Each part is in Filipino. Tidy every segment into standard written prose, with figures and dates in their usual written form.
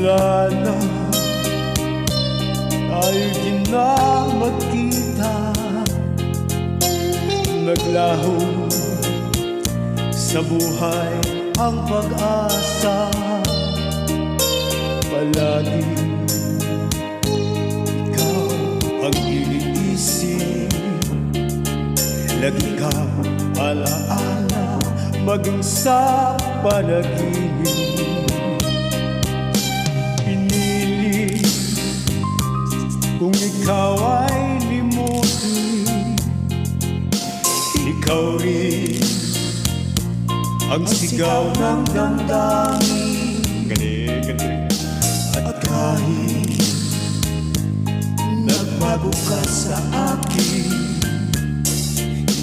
Mula na tayo di na magkita, naglaho sa buhay ang pag-asa. Palagi ikaw ang iniisip, lagi kang alaala maging sa panaginip. Pinili kung ikaw ay limutin, ikaw rin ang sigaw ng damdamin. At kahit nagbago ka sa akin,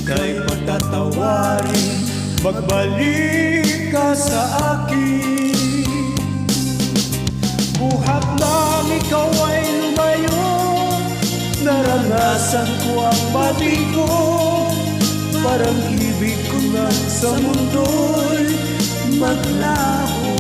ika'y patatawarin, magbalik ka sa akin. Buhat lang ikaw ay lumayo, naranasan ko ang mabigo. Parang ibig ko lang sa mundo'y maglaho.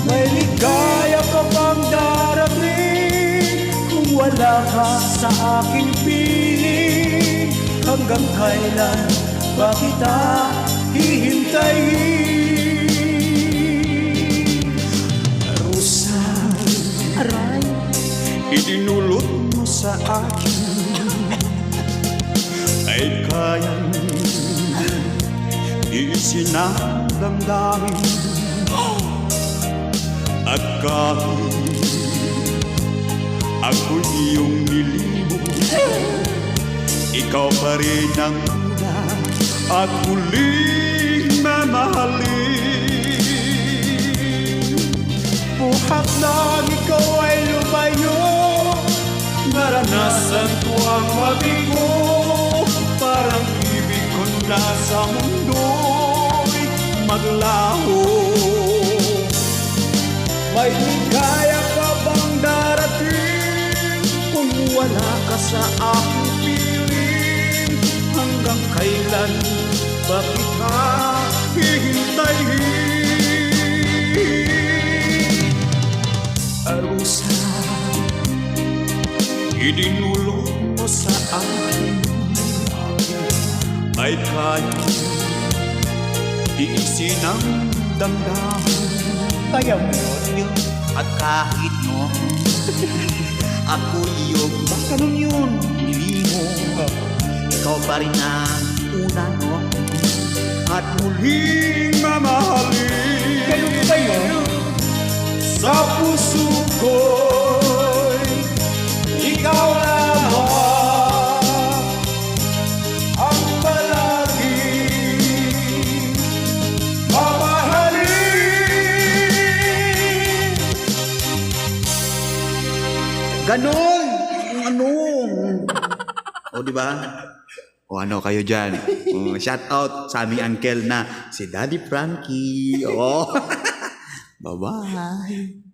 May ligaya pa bang darating kung wala ka sa aking piling? Hanggang kailan ba kita hihintayin? Rosa, aray, idinulot mo sa akin ay kayang isinadamdamin. At kahit ako'y iyong nilimot, ikaw pa rin ang una at muling mamahalin. Buhat lang ikaw ay lumayo, naranasan ko ang mabigo. Parang ibig ko na sa mundo'y maglaho. May ligaya ka bang darating kung wala ka sa aking piling? Hanggang kailan ba kita hihintayin? Arusa, idinulot mo sa akin ay kaya iisin ang damdamin. Kaya mo yun, at kahit no ako iyong basta nun yun nilimo, ikaw pa rin ang una no at muling mamahalin. Ganun ba yun? Sa puso ko'y ikaw lamang ang palaging mamahalin. Ganon! Ano? O diba? O ano kayo dyan? Shout out sa aming uncle na si Daddy Frankie. Oh. Bye-bye.